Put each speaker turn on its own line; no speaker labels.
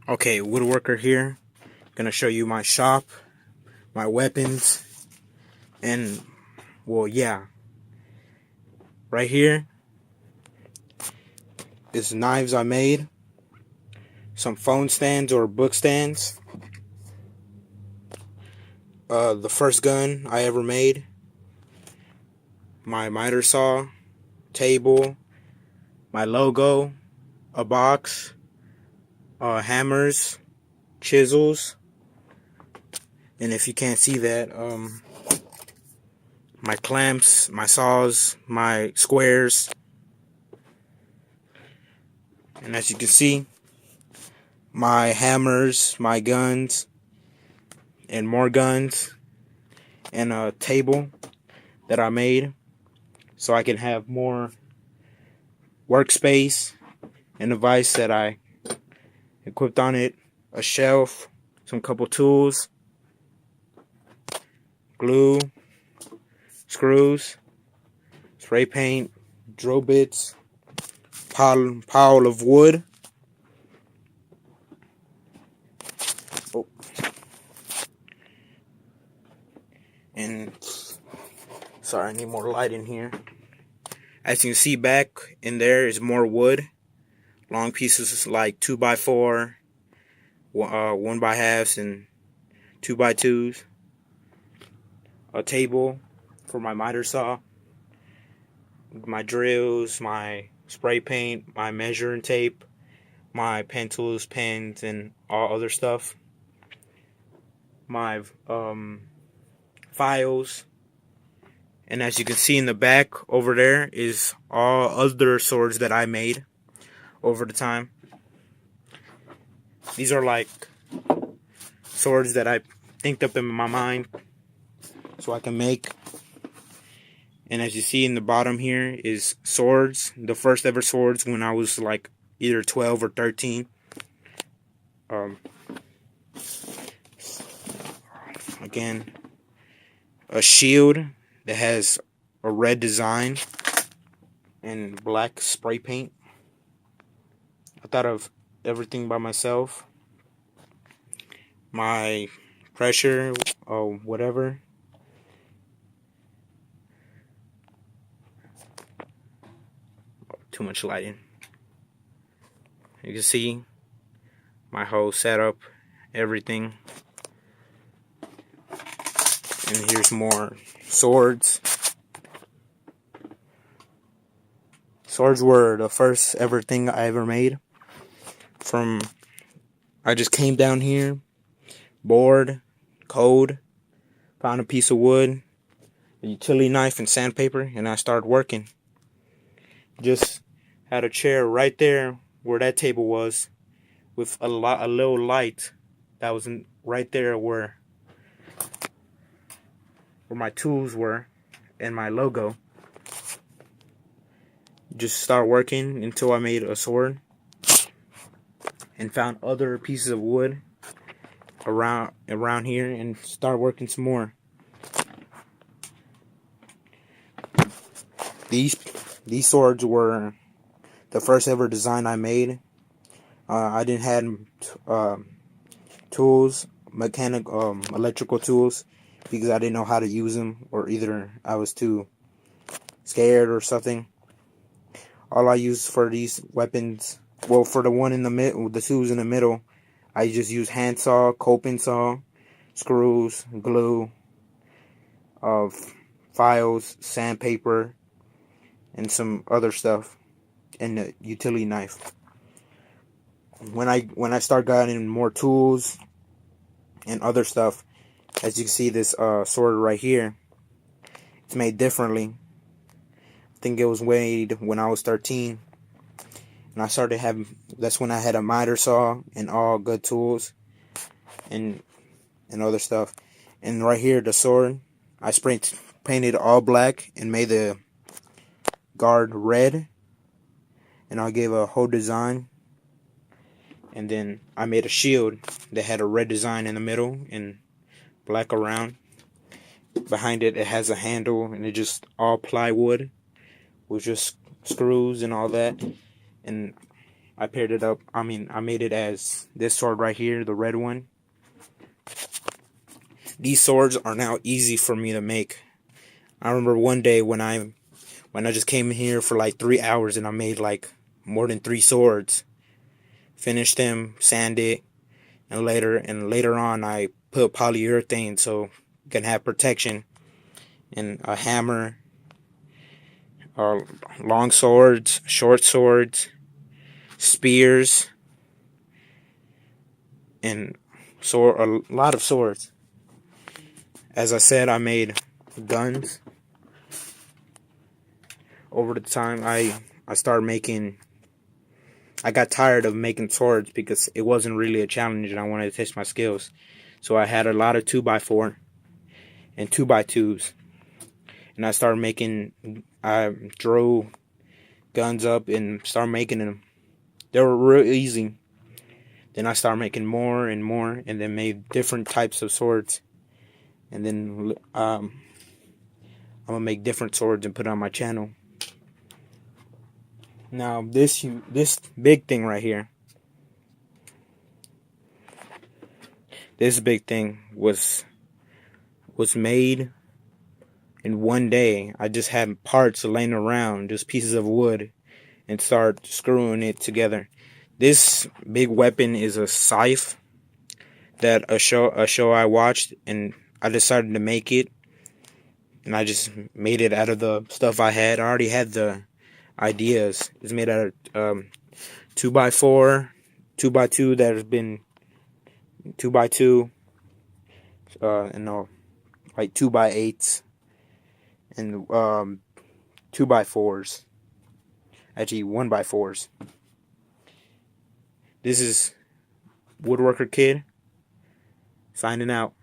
Okay, woodworker here. Gonna show you my shop, my weapons, and well, yeah. Right here is knives I made, some phone stands or book stands, the first gun I ever made, my miter saw, table, my logo, a box, hammers, chisels, and if you can't see that, my clamps, my saws, my squares, and as you can see, my hammers, my guns, and more guns, and a table that I made so I can have more workspace, and a device that I equipped on it, a shelf, some couple tools, glue, screws, spray paint, drill bits, pile of wood. Oh. And sorry, I need more light in here. As you can see, back in there is more wood, long pieces like 2x4, 1x1/2s, and 2x2s. A table for my miter saw, my drills, my spray paint, my measuring tape, my pen tools, pens, and all other stuff. My files. And as you can see in the back over there is all other swords that I made over the time. These are like swords that I thinked up in my mind so I can make. And as you see in the bottom here is swords, the first ever swords when I was like either 12 or 13. Again, a shield that has a red design and black spray paint. I thought of everything by myself. My pressure, whatever. Too much lighting. You can see my whole setup, everything. And here's more swords. Swords were the first ever thing I ever made. I just came down here, bored, cold, found a piece of wood, a utility knife, and sandpaper, and I started working. Just had a chair right there where that table was, with a little light that was right there where my tools were and my logo. Just start working until I made a sword and found other pieces of wood around here and start working some more. These swords were the first ever design I made. I didn't have tools, electrical tools, because I didn't know how to use them, or either I was too scared or something. All I used for these weapons, well, for the one in the middle, the tools in the middle, I just used handsaw, coping saw, screws, glue, files, sandpaper, and some other stuff, and a utility knife. When I start getting more tools and other stuff, as you can see, this sword right here, it's made differently. I think it was made when I was 13, and I started having. That's when I had a miter saw and all good tools, and other stuff. And right here, the sword, I painted all black and made the guard red, and I gave a whole design. And then I made a shield that had a red design in the middle and black around. Behind it, it has a handle, and it just all plywood with just screws and all that. And I paired it up. I made it as this sword right here, the red one. These swords are now easy for me to make. I remember one day when I just came here for like 3 hours and I made like more than 3 swords. Finished them, sanded, and later on I put polyurethane so you can have protection, and a hammer, long swords, short swords, spears, and a lot of swords. As I said, I made guns. Over the time, I started making. I got tired of making swords because it wasn't really a challenge, and I wanted to test my skills. So I had a lot of 2x4 and 2x2s, and I started making. I drew guns up and started making them. They were real easy. Then I started making more and more, and then made different types of swords. And then I'm gonna make different swords and put it on my channel. Now this big thing right here. This big thing was made in one day. I just had parts laying around, just pieces of wood, and start screwing it together. This big weapon is a scythe that a show I watched, and I decided to make it. And I just made it out of the stuff I had. I already had the ideas. It's made out of 2x4, 2x2 that has been 2x2, and like 2x8s, and 2x4s. Actually, 1x4s. This is Woodworker Kid signing out.